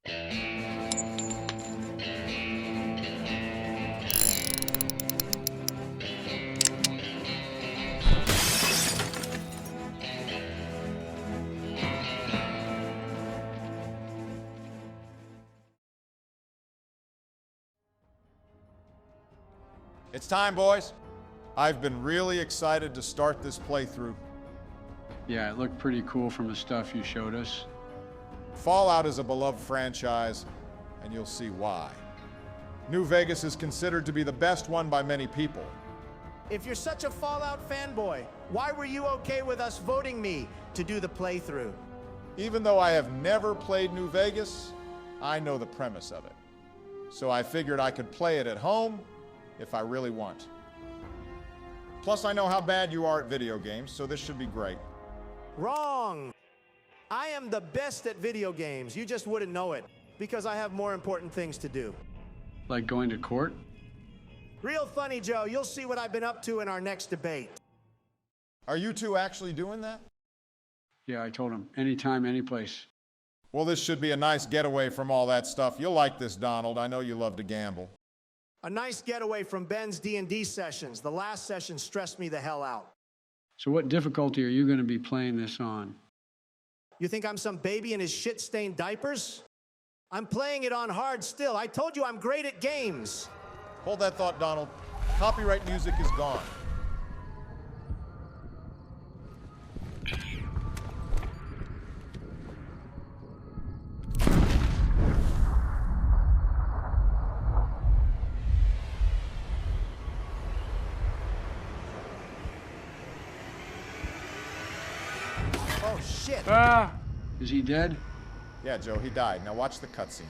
It's time, boys. I've been really excited to start this playthrough. Yeah, it looked pretty cool from the stuff you showed us. Fallout is a beloved franchise, and you'll see why. New Vegas is considered to be the best one by many people. If you're such a Fallout fanboy, why were you okay with us voting me to do the playthrough? Even though I have never played New Vegas, I know the premise of it. So I figured I could play it at home if I really want. Plus, I know how bad you are at video games, so this should be great. Wrong! I am the best at video games. You just wouldn't know it, because I have more important things to do. Like going to court? Real funny, Joe. You'll see what I've been up to in our next debate. Are you two actually doing that? Yeah, I told him. Anytime, anyplace. Well, this should be a nice getaway from all that stuff. You'll like this, Donald. I know you love to gamble. A nice getaway from Ben's D&D sessions. The last session stressed me the hell out. So what difficulty are you going to be playing this on? You think I'm some baby in his shit-stained diapers? I'm playing it on hard still. I told you I'm great at games. Hold that thought, Donald. Copyright music is gone. Oh, shit. Ah! Is he dead? Yeah, Joe, he died. Now watch the cutscene.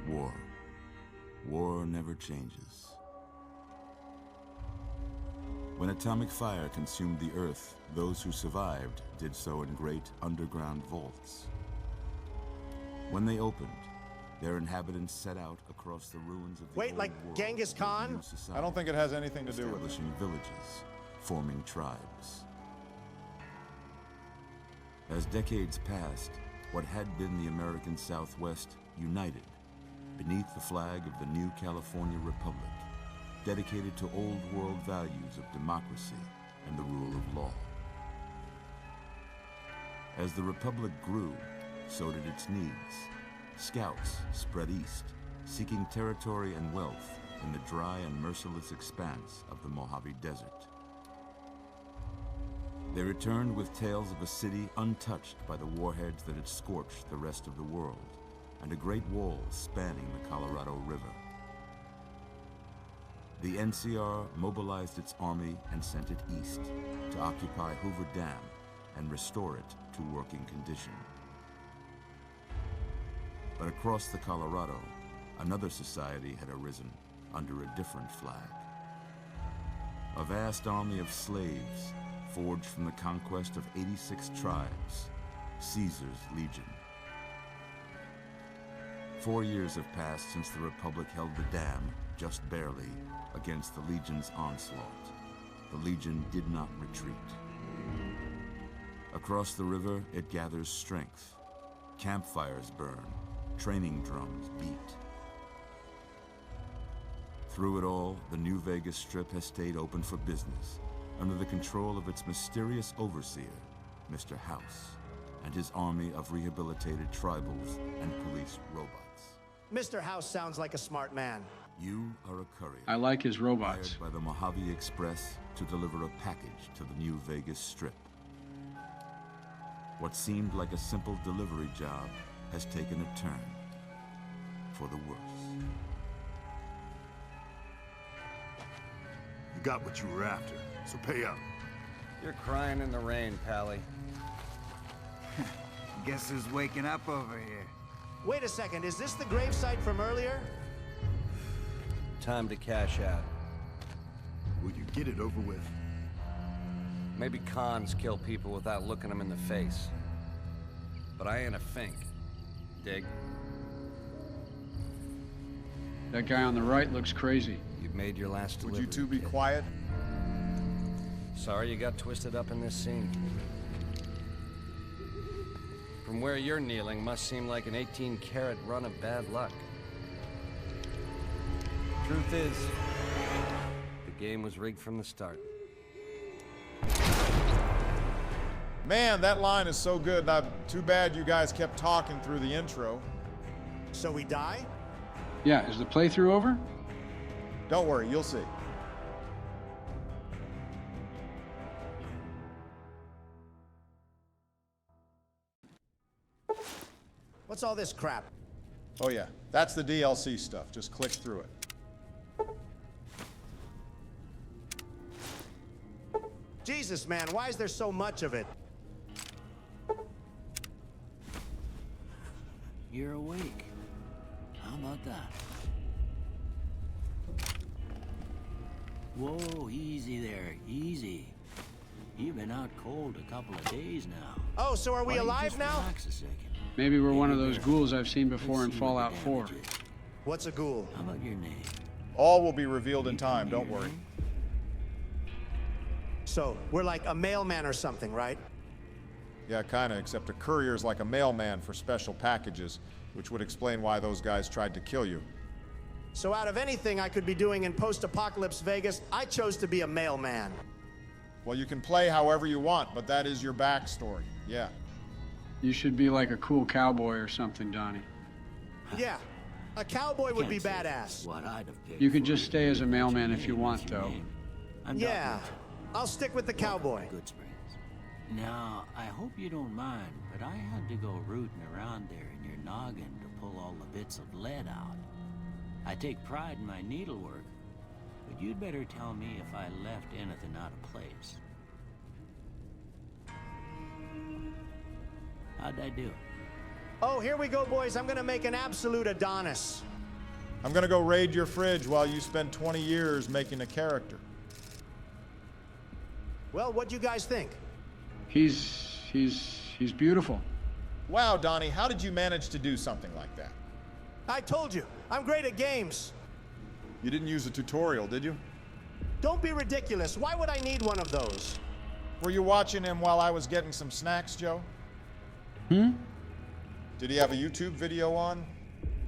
War. War never changes. When atomic fire consumed the Earth, those who survived did so in great underground vaults. When they opened, their inhabitants set out across the ruins of the Wait, old like world Genghis to build a Khan? new society, I don't think it has anything to do with it. establishing villages, forming tribes. As decades passed, what had been the American Southwest united beneath the flag of the new California Republic, dedicated to old world values of democracy and the rule of law. As the Republic grew, so did its needs. Scouts spread east, seeking territory and wealth in the dry and merciless expanse of the Mojave Desert. They returned with tales of a city untouched by the warheads that had scorched the rest of the world, and a great wall spanning the Colorado River. The NCR mobilized its army and sent it east to occupy Hoover Dam and restore it to working condition. But across the Colorado, another society had arisen under a different flag. A vast army of slaves forged from the conquest of 86 tribes, Caesar's Legion. 4 years have passed since the Republic held the dam, just barely, against the Legion's onslaught. The Legion did not retreat. Across the river, it gathers strength. Campfires burn, training drums beat. Through it all, the New Vegas Strip has stayed open for business, under the control of its mysterious overseer, Mr. House, and his army of rehabilitated tribals and police robots. Mr. House sounds like a smart man. You are a courier. I like his robots. Hired by the Mojave Express to deliver a package to the New Vegas Strip. What seemed like a simple delivery job has taken a turn for the worse. You got what you were after, so pay up. You're crying in the rain, Pally. Guess who's waking up over here? Wait a second, is this the gravesite from earlier? Time to cash out. Will you get it over with? Maybe cons kill people without looking them in the face. But I ain't a fink. Dig? That guy on the right looks crazy. You've made your last Would delivery, you two be kid. quiet? Sorry you got twisted up in this scene. From where you're kneeling must seem like an 18-carat run of bad luck. Truth is, the game was rigged from the start. Man, that line is so good. Too bad you guys kept talking through the intro. So we die? Yeah, is the playthrough over? Don't worry, you'll see. What's all this crap? Oh yeah, that's the DLC stuff. Just click through it. Jesus, man, why is there so much of it? You're awake. How about that? Whoa, easy there, easy. You've been out cold a couple of days now. Oh, so are we Why don't you alive just now? Relax a second. Maybe we're one of those ghouls I've seen before in Let's see what Fallout the 4. damage is. What's a ghoul? How about your name? All will be revealed in time, don't worry. So, we're like a mailman or something, right? Yeah, kinda, except a courier's like a mailman for special packages, which would explain why those guys tried to kill you. So out of anything I could be doing in post-apocalypse Vegas, I chose to be a mailman. Well, you can play however you want, but that is your backstory, yeah. You should be like a cool cowboy or something, Donnie. Yeah, a cowboy would be Can't say badass. What I'd have picked You could for just stay as a mailman What's if your you name? want, What's your though. name? I'm Yeah, Dr. I'll stick with the cowboy. Goodsprings. Now, I hope you don't mind, but I had to go rooting around there in your noggin to pull all the bits of lead out. I take pride in my needlework, but you'd better tell me if I left anything out of place. How'd I do? Oh, here we go, boys. I'm gonna make an absolute Adonis. I'm gonna go raid your fridge while you spend 20 years making a character. Well, what'd you guys think? He's beautiful. Wow, Donnie, how did you manage to do something like that? I told you, I'm great at games. You didn't use a tutorial, did you? Don't be ridiculous. Why would I need one of those? Were you watching him while I was getting some snacks, Joe? Hmm? Did he have a YouTube video on?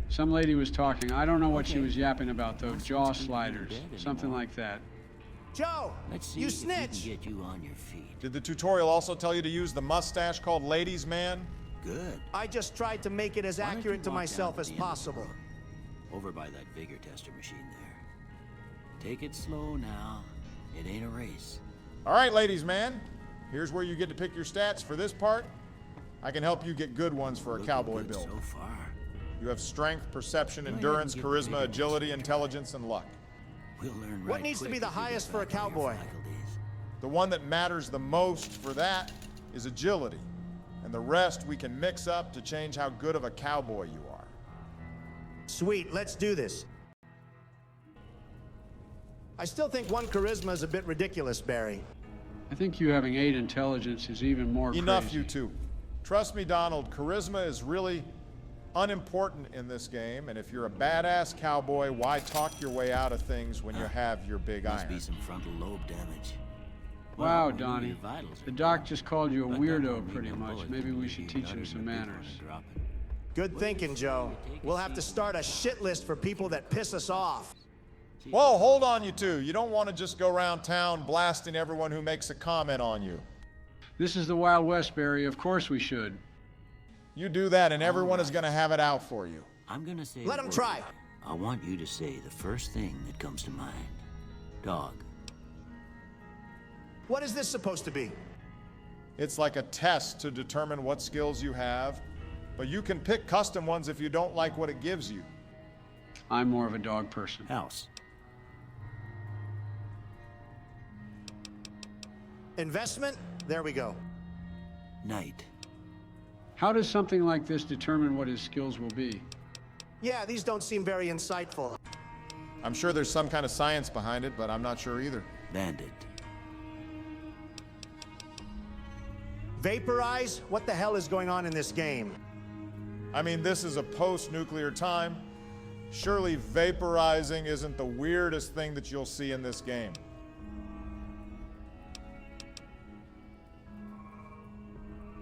Some lady was talking. I don't know what she Okay. was yapping about, though. Must Jaw be sliders. dead Something anymore. like that. Joe, Let's see you if snitch. we can get you on your feet. Did the tutorial also tell you to use the mustache called Ladies Man? Good. I just tried to make it as Why don't you accurate to walk down myself to as the end of the possible. room, over by that vigor tester machine there. Take it slow now. It ain't a race. All right, Ladies Man. Here's where you get to pick your stats for this part. I can help you get good ones for a Looking cowboy good build. so far. You have strength, perception, Go ahead endurance, and get the charisma, vigor agility, tester. intelligence, and luck. We'll learn What right needs to quick be the if we get highest for a back on your cowboy? faculties. The one that matters the most for that is agility. And the rest we can mix up to change how good of a cowboy you are. Sweet, let's do this. I still think 1 charisma is a bit ridiculous, Barry. I think you having 8 intelligence is even more Enough, crazy. you two. Trust me, Donald, charisma is really unimportant in this game, and if you're a badass cowboy, why talk your way out of things when you have your big Must iron? be some frontal lobe damage. Wow, Well, maybe Donnie. your vitals The are doc gone. just called you a But that weirdo don't mean pretty them much. bullets Maybe didn't we leave should you teach gutted him or some big one manners. and dropping. Good thinking, Joe. We'll have to start a shit list for people that piss us off. Whoa, hold on, you two. You don't want to just go around town blasting everyone who makes a comment on you. This is the Wild West, Barry. Of course we should. You do that, and everyone is going to have it out for you. I'm gonna say Let a 'em word. try. I want you to say the first thing that comes to mind. Dog. What is this supposed to be? It's like a test to determine what skills you have, but you can pick custom ones if you don't like what it gives you. I'm more of a dog person. House. Investment? There we go. Night. How does something like this determine what his skills will be? Yeah, these don't seem very insightful. I'm sure there's some kind of science behind it, but I'm not sure either. Bandit. Vaporize? What the hell is going on in this game? I mean, this is a post-nuclear time. Surely vaporizing isn't the weirdest thing that you'll see in this game.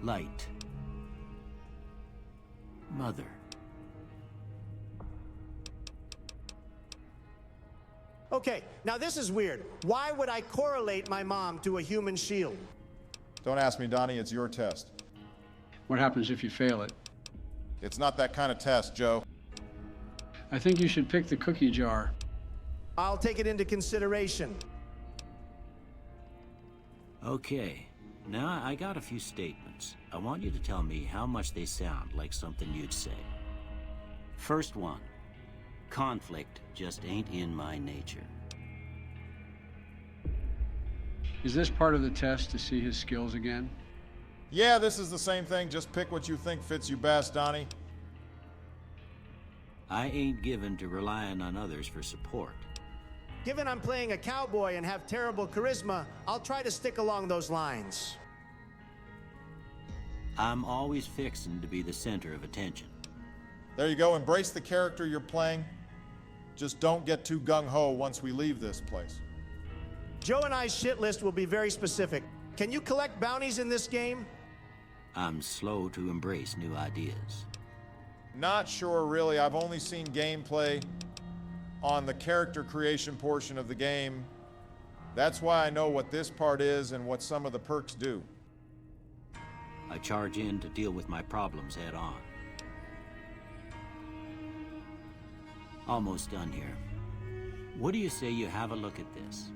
Light. Mother. Okay, now this is weird. Why would I correlate my mom to a human shield? Don't ask me, Donnie, it's your test. What happens if you fail it? It's not that kind of test, Joe. I think you should pick the cookie jar. I'll take it into consideration. Okay, now I got a few statements. I want you to tell me how much they sound like something you'd say. First one, conflict just ain't in my nature. Is this part of the test to see his skills again? Yeah, this is the same thing. Just pick what you think fits you best, Donnie. I ain't given to relying on others for support. Given I'm playing a cowboy and have terrible charisma, I'll try to stick along those lines. I'm always fixin' to be the center of attention. There you go. Embrace the character you're playing. Just don't get too gung-ho once we leave this place. Joe and I's shit list will be very specific. Can you collect bounties in this game? I'm slow to embrace new ideas. Not sure, really. I've only seen gameplay on the character creation portion of the game. That's why I know what this part is and what some of the perks do. I charge in to deal with my problems head on. Almost done here. What do you say you have a look at this?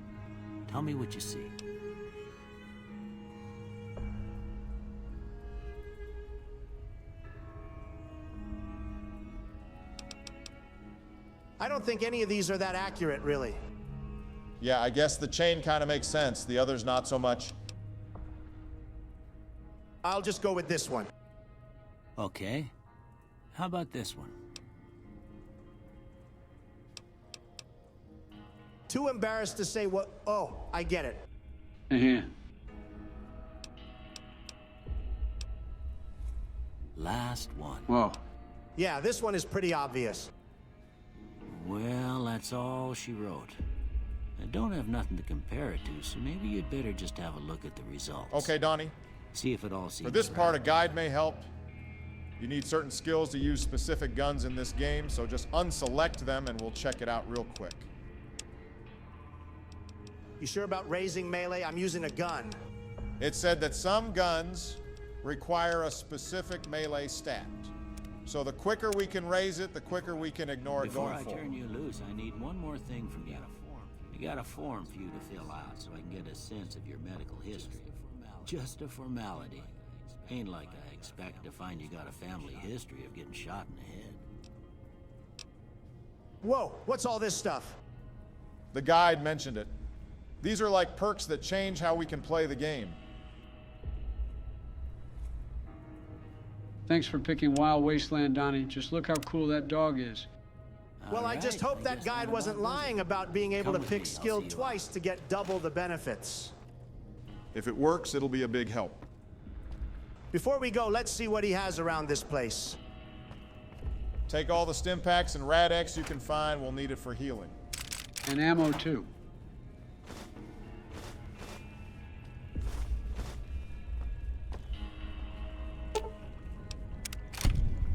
Tell me what you see. I don't think any of these are that accurate, really. Yeah, I guess the chain kind of makes sense. The others not so much. I'll just go with this one. Okay. How about this one? Too embarrassed to say what... Oh, I get it. Uh-huh. Last one. Whoa. Yeah, this one is pretty obvious. Well, that's all she wrote. I don't have nothing to compare it to, so maybe you'd better just have a look at the results. Okay, Donnie. See if it all seems For this part, a right. guide may help. You need certain skills to use specific guns in this game, so just unselect them and we'll check it out real quick. You sure about raising melee? I'm using a gun. It said that some guns require a specific melee stat. So the quicker we can raise it, the quicker we can ignore it Before going I forward. turn you loose, I need one more thing from you. I got a form for you to fill out so I can get a sense of your medical history. Just a formality. Ain't like I expect to find you got a family history of getting shot in the head. Whoa, what's all this stuff? The guide mentioned it. These are like perks that change how we can play the game. Thanks for picking Wild Wasteland, Donnie. Just look how cool that dog is. Well, I just hope that guide wasn't lying about being able to Come with pick me, I'll skill see you twice to get double the benefits. If it works, it'll be a big help. Before we go, let's see what he has around this place. Take all the stim packs and Rad-X you can find. We'll need it for healing. And ammo, too.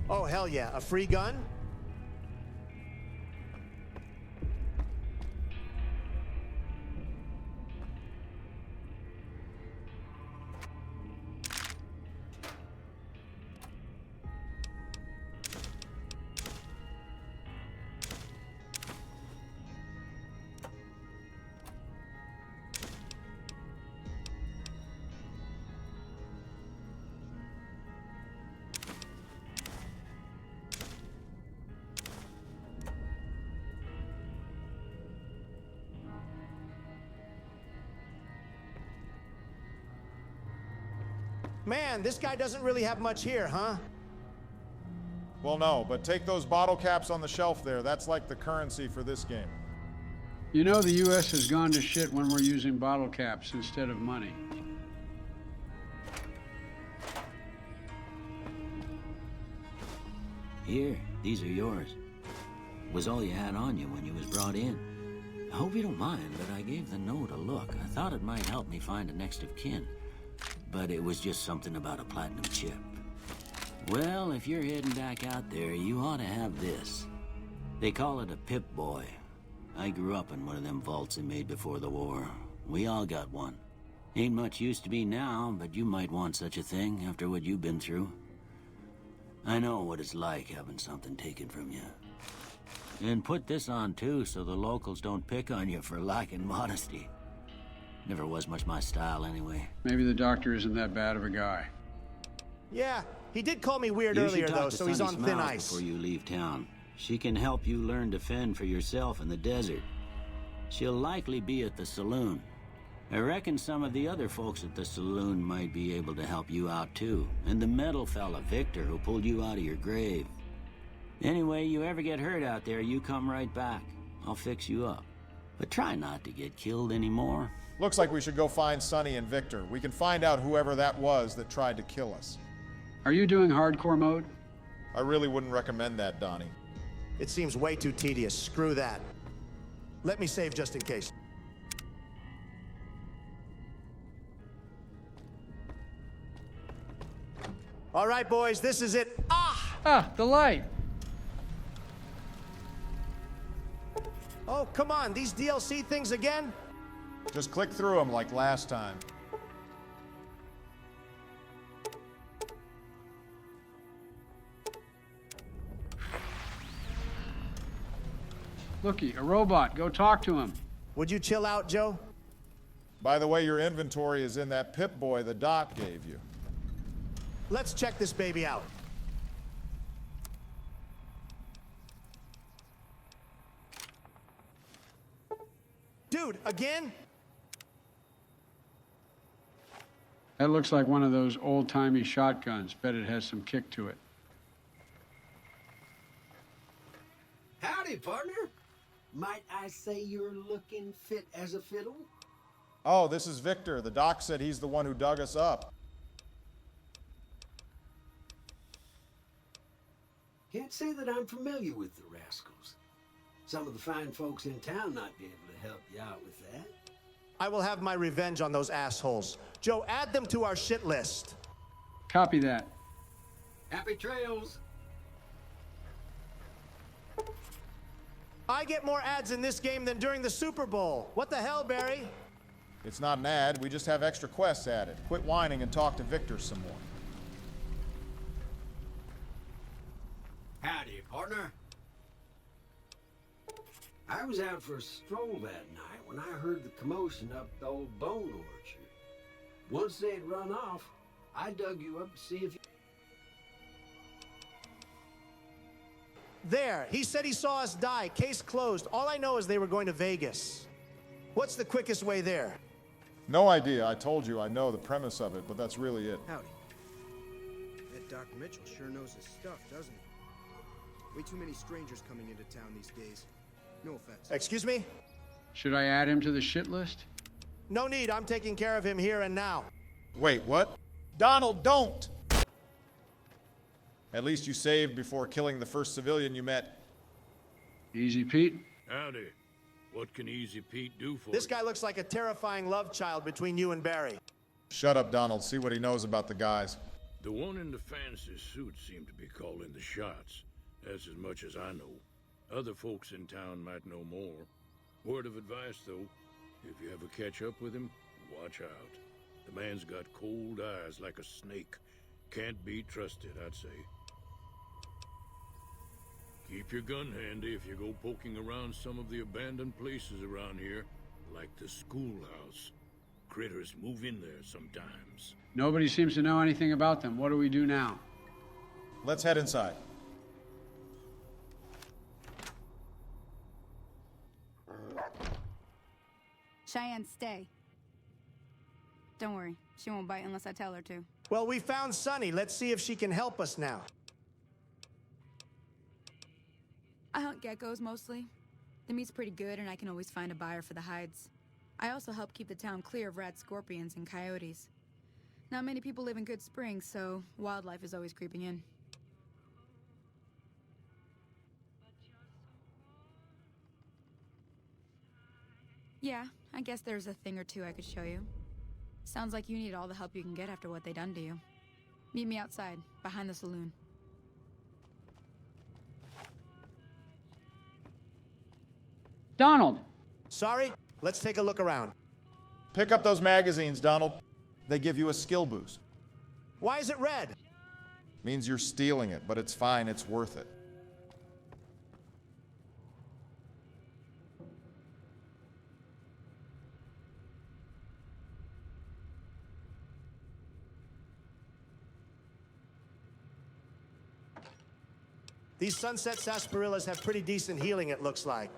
Oh, hell yeah, a free gun? Man, this guy doesn't really have much here, huh? Well, no, but take those bottle caps on the shelf there. That's like the currency for this game. You know the U.S. has gone to shit when we're using bottle caps instead of money. Here, these are yours. Was all you had on you when you was brought in. I hope you don't mind, but I gave the note a look. I thought it might help me find a next of kin. But it was just something about a platinum chip. Well, if you're heading back out there, you ought to have this. They call it a Pip-Boy. I grew up in one of them vaults they made before the war. We all got one. Ain't much use to me now, but you might want such a thing after what you've been through. I know what it's like having something taken from you. And put this on too, so the locals don't pick on you for lacking modesty. Never was much my style anyway. Maybe the doctor isn't that bad of a guy. Yeah, he did call me weird earlier, though, so he's on thin ice. Before you leave town. She can help you learn to fend for yourself in the desert. She'll likely be at the saloon. I reckon some of the other folks at the saloon might be able to help you out too. And the metal fella, Victor, who pulled you out of your grave. Anyway, you ever get hurt out there, you come right back. I'll fix you up. But try not to get killed anymore. Looks like we should go find Sonny and Victor. We can find out whoever that was that tried to kill us. Are you doing hardcore mode? I really wouldn't recommend that, Donnie. It seems way too tedious. Screw that. Let me save just in case. All right, boys, this is it. Ah, the light. Oh, come on, these DLC things again? Just click through them like last time. Looky, a robot. Go talk to him. Would you chill out, Joe? By the way, your inventory is in that Pip-Boy the doc gave you. Let's check this baby out. Dude, again? That looks like one of those old-timey shotguns. Bet it has some kick to it. Howdy, partner. Might I say you're looking fit as a fiddle? Oh, this is Victor. The doc said he's the one who dug us up. Can't say that I'm familiar with the rascals. Some of the fine folks in town might be able to help you out with that. I will have my revenge on those assholes. Joe, add them to our shit list. Copy that. Happy trails. I get more ads in this game than during the Super Bowl. What the hell, Barry? It's not an ad. We just have extra quests added. Quit whining and talk to Victor some more. Howdy, partner. I was out for a stroll that night when I heard the commotion up the old bone orchard. Once they'd run off, I dug you up to see if you... There, he said he saw us die. Case closed. All I know is they were going to Vegas. What's the quickest way there? No idea. I told you I know the premise of it, but that's really it. Howdy. That Doc Mitchell sure knows his stuff, doesn't he? Way too many strangers coming into town these days. No offense. Excuse me? Should I add him to the shit list? No need. I'm taking care of him here and now. Wait, what? Donald, don't! At least you saved before killing the first civilian you met. Easy, Pete. Howdy. What can Easy Pete do for This you? guy looks like a terrifying love child between you and Barry. Shut up, Donald. See what he knows about the guys. The one in the fancy suit seemed to be calling the shots. That's as much as I know. Other folks in town might know more. Word of advice, though, if you ever catch up with him, watch out. The man's got cold eyes like a snake. Can't be trusted, I'd say. Keep your gun handy if you go poking around some of the abandoned places around here, like the schoolhouse. Critters move in there sometimes. Nobody seems to know anything about them. What do we do now? Let's head inside. Cheyenne, stay. Don't worry, she won't bite unless I tell her to. Well, we found Sonny. Let's see if she can help us now. I hunt geckos mostly. The meat's pretty good and I can always find a buyer for the hides. I also help keep the town clear of rat scorpions and coyotes. Not many people live in Goodsprings, so wildlife is always creeping in. Yeah, I guess there's a thing or two I could show you. Sounds like you need all the help you can get after what they done to you. Meet me outside, behind the saloon. Donald! Sorry? Let's take a look around. Pick up those magazines, Donald. They give you a skill boost. Why is it red? Means you're stealing it, but it's fine, it's worth it. These sunset sarsaparillas have pretty decent healing, it looks like.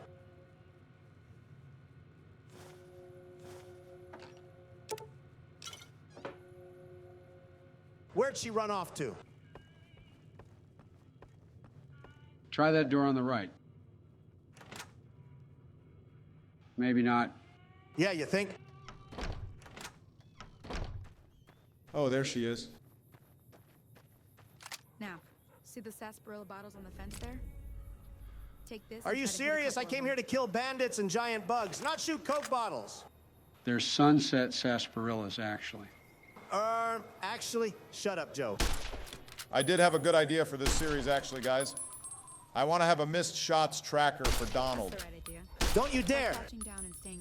Where'd she run off to? Try that door on the right. Maybe not. Yeah, you think? Oh, there she is. Now, see the sarsaparilla bottles on the fence there? Take this. Are you serious? I came here to kill bandits and giant bugs, not shoot Coke bottles. They're sunset sarsaparillas, actually. Actually, shut up, Joe. I did have a good idea for this series, actually, guys. I want to have a missed shots tracker for Donald. That's the right idea. Don't you dare!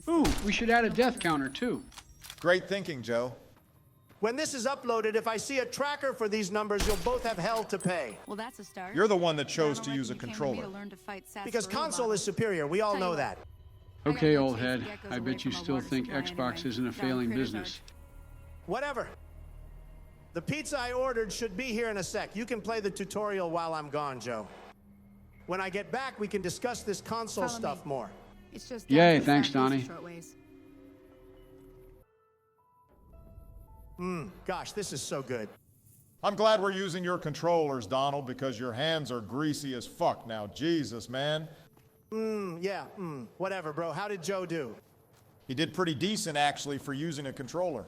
Ooh, we should add a death counter, too. Great thinking, Joe. When this is uploaded, if I see a tracker for these numbers, you'll both have hell to pay. Well, that's a start. You're the one that chose to use a controller. Because console is superior, we all know that. Okay, old head. I bet you still think Xbox isn't a failing business. Whatever. The pizza I ordered should be here in a sec. You can play the tutorial while I'm gone, Joe. When I get back, we can discuss this console stuff more. It's just yay, thanks, Donnie. Gosh, this is so good. I'm glad we're using your controllers, Donald, because your hands are greasy as fuck now. Jesus, man. Whatever, bro. How did Joe do? He did pretty decent, actually, for using a controller.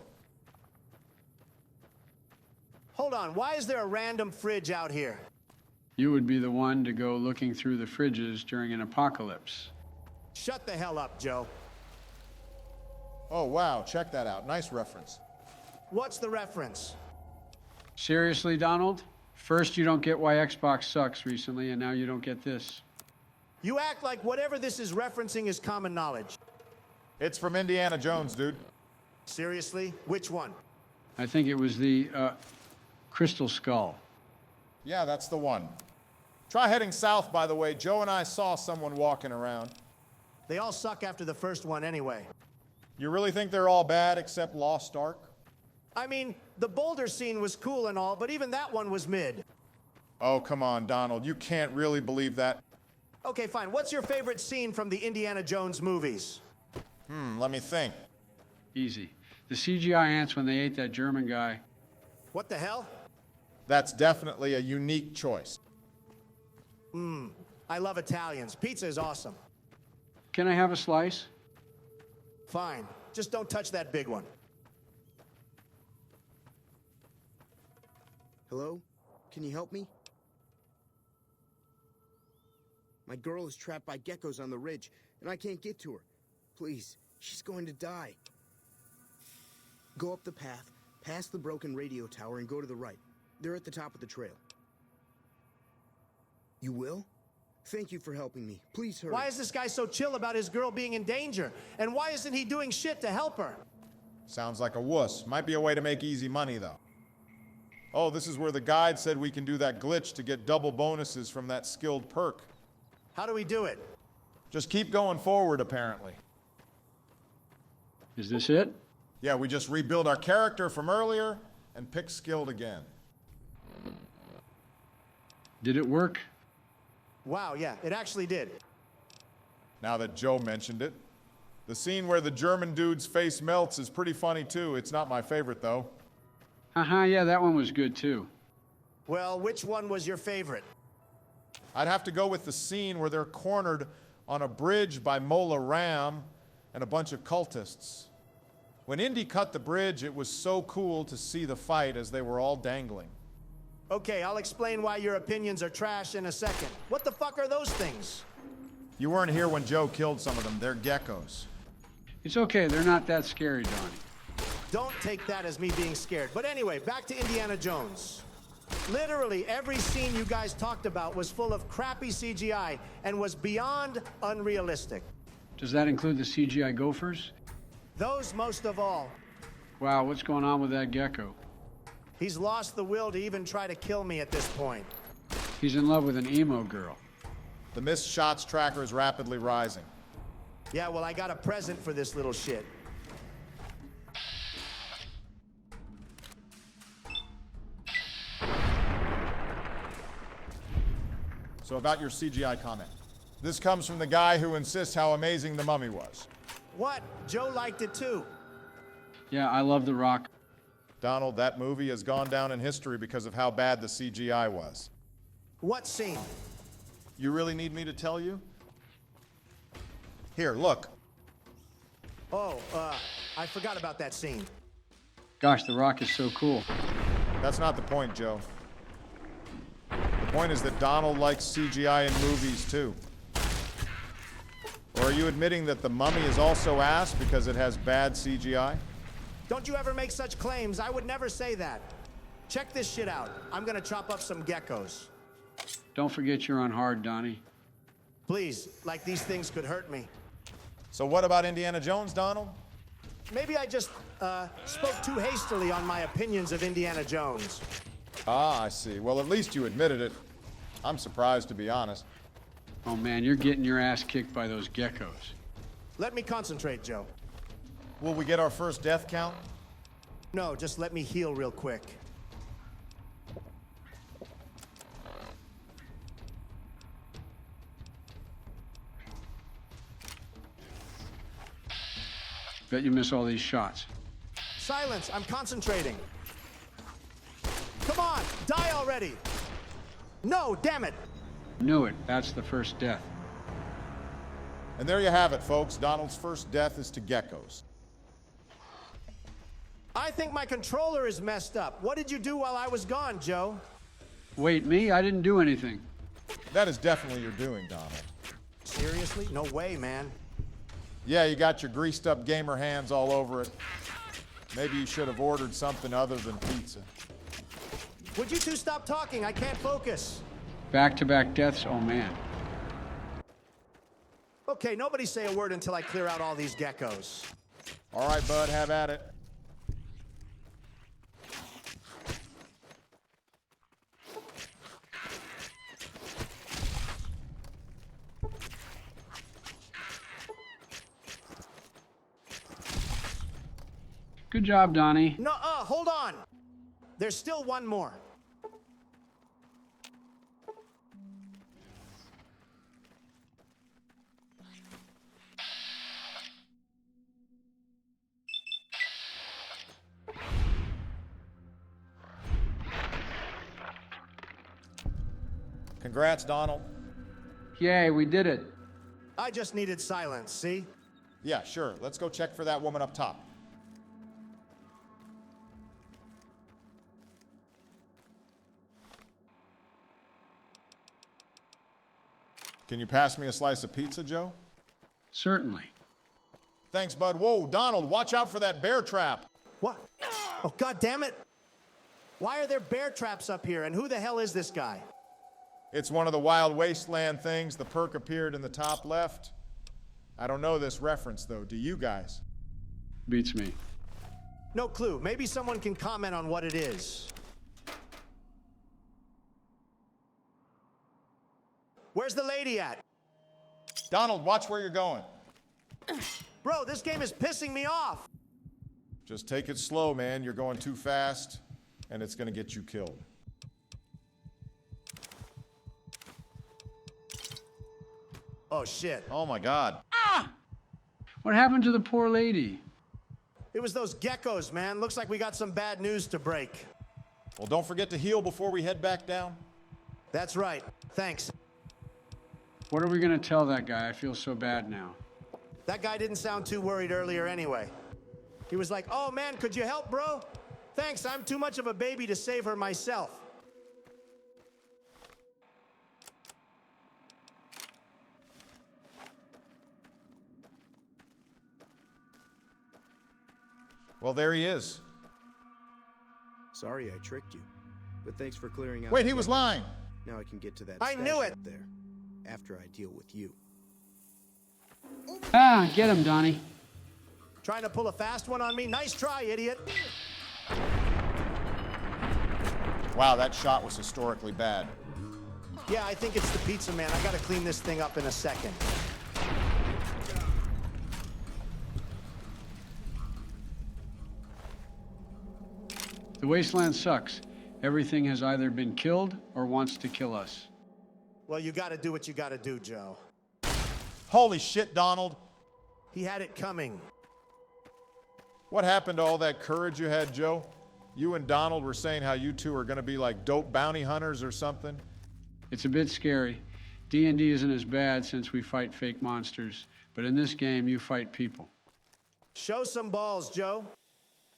Hold on, why is there a random fridge out here? You would be the one to go looking through the fridges during an apocalypse. Shut the hell up, Joe. Oh, wow, check that out. Nice reference. What's the reference? Seriously, Donald? First, you don't get why Xbox sucks recently, and now you don't get this. You act like whatever this is referencing is common knowledge. It's from Indiana Jones, dude. Seriously? Which one? I think it was the, Crystal Skull. Yeah, that's the one. Try heading south, by the way. Joe and I saw someone walking around. They all suck after the first one anyway. You really think they're all bad except Lost Ark? I mean, the boulder scene was cool and all, but even that one was mid. Oh, come on, Donald. You can't really believe that. Okay, fine. What's your favorite scene from the Indiana Jones movies? Let me think. Easy. The CGI ants when they ate that German guy. What the hell? That's definitely a unique choice. I love Italians. Pizza is awesome. Can I have a slice? Fine. Just don't touch that big one. Hello? Can you help me? My girl is trapped by geckos on the ridge, and I can't get to her. Please, she's going to die. Go up the path, past the broken radio tower, and go to the right. They're at the top of the trail. You will? Thank you for helping me. Please hurry. Why is this guy so chill about his girl being in danger? And why isn't he doing shit to help her? Sounds like a wuss. Might be a way to make easy money, though. Oh, this is where the guide said we can do that glitch to get double bonuses from that skilled perk. How do we do it? Just keep going forward, apparently. Is this it? Yeah, we just rebuild our character from earlier and pick skilled again. Did it work? Wow, yeah, it actually did. Now that Joe mentioned it. The scene where the German dude's face melts is pretty funny, too. It's not my favorite, though. Yeah, that one was good, too. Well, which one was your favorite? I'd have to go with the scene where they're cornered on a bridge by Mola Ram and a bunch of cultists. When Indy cut the bridge, it was so cool to see the fight as they were all dangling. Okay, I'll explain why your opinions are trash in a second. What the fuck are those things? You weren't here when Joe killed some of them. They're geckos. It's okay, they're not that scary, Donnie. Don't take that as me being scared. But anyway, back to Indiana Jones. Literally every scene you guys talked about was full of crappy CGI and was beyond unrealistic. Does that include the CGI gophers? Those most of all. Wow, what's going on with that gecko? He's lost the will to even try to kill me at this point. He's in love with an emo girl. The missed shots tracker is rapidly rising. Yeah, well, I got a present for this little shit. So about your CGI comment. This comes from the guy who insists how amazing The Mummy was. What? Joe liked it too. Yeah, I love The Rock. Donald, that movie has gone down in history because of how bad the CGI was. What scene? You really need me to tell you? Here, look. Oh, I forgot about that scene. Gosh, The Rock is so cool. That's not the point, Joe. The point is that Donald likes CGI in movies, too. Or are you admitting that The Mummy is also ass because it has bad CGI? Don't you ever make such claims. I would never say that. Check this shit out. I'm gonna chop up some geckos. Don't forget you're on hard, Donnie. Please, like these things could hurt me. So what about Indiana Jones, Donald? Maybe I just spoke too hastily on my opinions of Indiana Jones. Ah, I see. Well, at least you admitted it. I'm surprised, to be honest. Oh man, you're getting your ass kicked by those geckos. Let me concentrate, Joe. Will we get our first death count? No, just let me heal real quick. Bet you miss all these shots. Silence, I'm concentrating. Come on, die already. No, damn it. Knew it, that's the first death. And there you have it, folks. Donald's first death is to geckos. I think my controller is messed up. What did you do while I was gone, Joe? Wait, me? I didn't do anything. That is definitely your doing, Donald. Seriously? No way, man. Yeah, you got your greased up gamer hands all over it. Maybe you should have ordered something other than pizza. Would you two stop talking? I can't focus. Back-to-back deaths, oh man. Okay, nobody say a word until I clear out all these geckos. All right, bud, have at it. Good job, Donnie. No, hold on. There's still one more. Congrats, Donald. Yay, we did it. I just needed silence, see? Yeah, sure. Let's go check for that woman up top. Can you pass me a slice of pizza, Joe? Certainly. Thanks, bud. Whoa, Donald, watch out for that bear trap. What? Oh, God damn it. Why are there bear traps up here, and who the hell is this guy? It's one of the wild wasteland things. The perk appeared in the top left. I don't know this reference, though. Do you guys? Beats me. No clue. Maybe someone can comment on what it is. Where's the lady at? Donald, watch where you're going. Bro, this game is pissing me off. Just take it slow, man. You're going too fast, and it's gonna get you killed. Oh, shit. Oh, my God. What happened to the poor lady? It was those geckos, man. Looks like we got some bad news to break. Well, don't forget to heal before we head back down. That's right. Thanks. What are we gonna tell that guy? I feel so bad now. That guy didn't sound too worried earlier anyway. He was like, oh man, could you help, bro? Thanks, I'm too much of a baby to save her myself. Well, there he is. Sorry I tricked you, but thanks for clearing out. Wait, he was lying. Now I can get to that. I knew it. Up there, after I deal with you. Ah, get him, Donnie. Trying to pull a fast one on me? Nice try, idiot. Wow, that shot was historically bad. Yeah, I think it's the pizza man. I gotta clean this thing up in a second. The wasteland sucks. Everything has either been killed or wants to kill us. Well, you gotta do what you gotta do, Joe. Holy shit, Donald. He had it coming. What happened to all that courage you had, Joe? You and Donald were saying how you two are gonna be like dope bounty hunters or something. It's a bit scary. D&D isn't as bad since we fight fake monsters, but in this game, you fight people. Show some balls, Joe.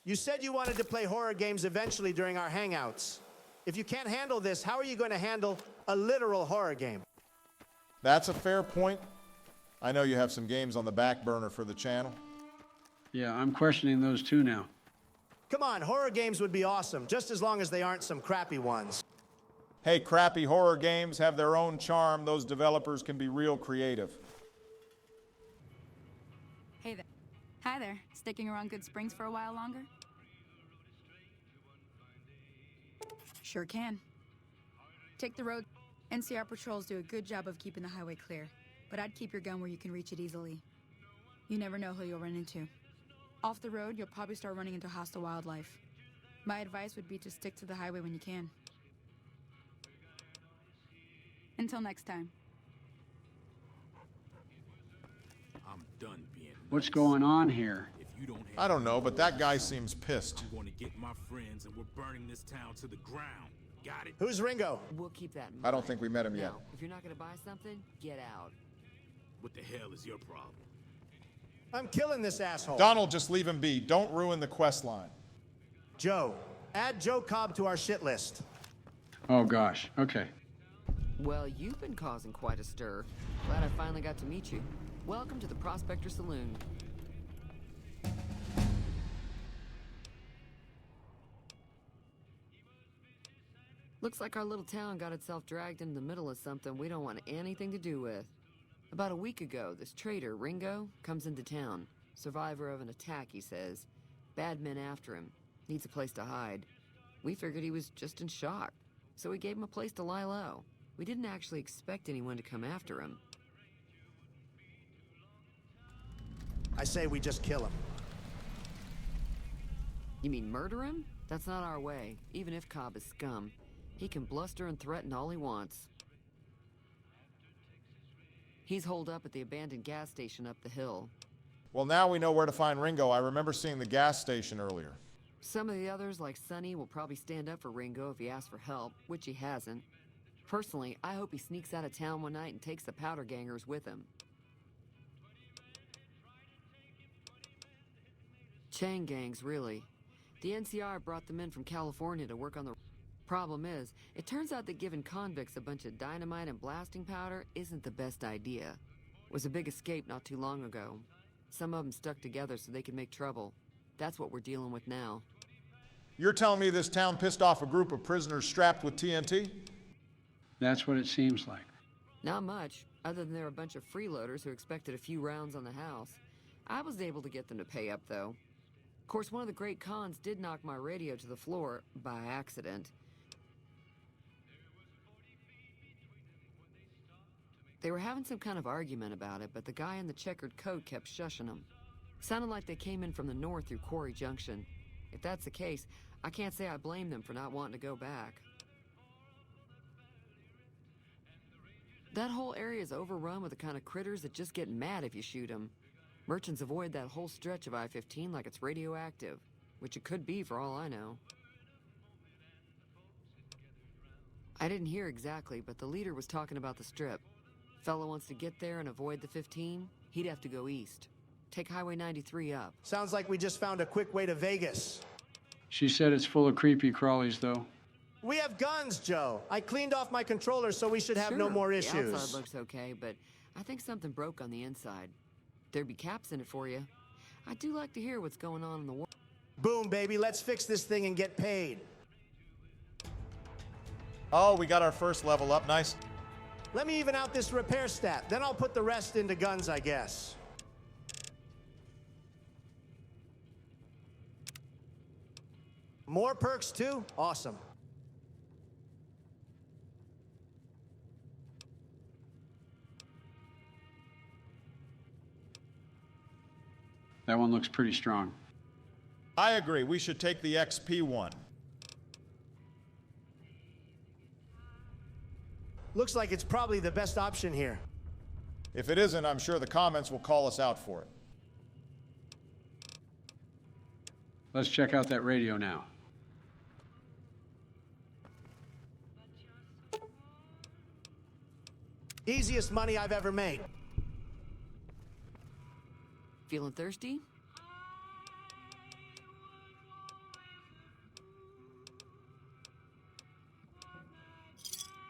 You said you wanted to play horror games eventually during our hangouts. If you can't handle this, how are you going to handle a literal horror game? That's a fair point. I know you have some games on the back burner for the channel. Yeah, I'm questioning those too now. Come on, horror games would be awesome, just as long as they aren't some crappy ones. Hey, crappy horror games have their own charm. Those developers can be real creative. Hey there. Hi there. Sticking around Goodsprings for a while longer? Sure can. Take the road. NCR patrols do a good job of keeping the highway clear, but I'd keep your gun where you can reach it easily. You never know who you'll run into. Off the road, you'll probably start running into hostile wildlife. My advice would be to stick to the highway when you can. Until next time. I'm done being nice. What's going on here? If you don't I don't know, but that guy seems pissed. I'm going to get my friends and we're burning this town to the ground. Got it? Who's Ringo? We'll keep that in mind. I don't think we met him yet. Now, if you're not going to buy something, get out. What the hell is your problem? I'm killing this asshole. Donald, just leave him be. Don't ruin the quest line. Joe. Add Joe Cobb to our shit list. Oh gosh, okay. Well, you've been causing quite a stir. Glad I finally got to meet you. Welcome to the Prospector Saloon. Looks like our little town got itself dragged into the middle of something we don't want anything to do with. About a week ago, this traitor, Ringo, comes into town. Survivor of an attack, he says. Bad men after him. Needs a place to hide. We figured he was just in shock, so we gave him a place to lie low. We didn't actually expect anyone to come after him. I say we just kill him. You mean murder him? That's not our way, even if Cobb is scum. He can bluster and threaten all he wants. He's holed up at the abandoned gas station up the hill. Well, now we know where to find Ringo. I remember seeing the gas station earlier. Some of the others, like Sonny, will probably stand up for Ringo if he asks for help, which he hasn't. Personally, I hope he sneaks out of town one night and takes the powder gangers with him. Chain gangs, really. The NCR brought them in from California to work on the... Problem is, it turns out that giving convicts a bunch of dynamite and blasting powder isn't the best idea. It was a big escape not too long ago. Some of them stuck together so they could make trouble. That's what we're dealing with now. You're telling me this town pissed off a group of prisoners strapped with TNT? That's what it seems like. Not much, other than they're a bunch of freeloaders who expected a few rounds on the house. I was able to get them to pay up, though. Of course, one of the great cons did knock my radio to the floor by accident. They were having some kind of argument about it, but the guy in the checkered coat kept shushing them. Sounded like they came in from the north through Quarry Junction. If that's the case, I can't say I blame them for not wanting to go back. That whole area is overrun with the kind of critters that just get mad if you shoot them. Merchants avoid that whole stretch of I-15 like it's radioactive, which it could be for all I know. I didn't hear exactly, but the leader was talking about the strip. Fellow wants to get there and avoid the 15, he'd have to go east. Take Highway 93 up. Sounds like we just found a quick way to Vegas. She said it's full of creepy crawlies, though. We have guns, Joe. I cleaned off my controller, so we should have no more issues. The outside looks okay, but I think something broke on the inside. There'd be caps in it for you. I do like to hear what's going on in the world. Boom, baby, let's fix this thing and get paid. Oh, we got our first level up. Nice. Let me even out this repair stat, then I'll put the rest into guns, I guess. More perks too? Awesome. That one looks pretty strong. I agree. We should take the XP one. Looks like it's probably the best option here. If it isn't, I'm sure the comments will call us out for it. Let's check out that radio now. Easiest money I've ever made. Feeling thirsty?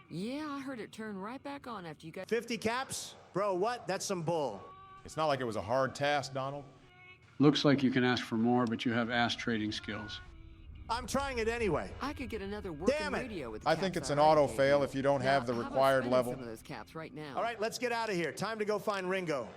Yeah, I heard it turn right back on after you got 50 caps? Bro, what? That's some bull. It's not like it was a hard task, Donald. Looks like you can ask for more, but you have ass trading skills. I'm trying it anyway. I could get another working Damn it! radio with the I caps think it's an I already auto gave fail you. if you don't Now, have the how about required spending level. some of those caps right now? All right, let's get out of here. Time to go find Ringo.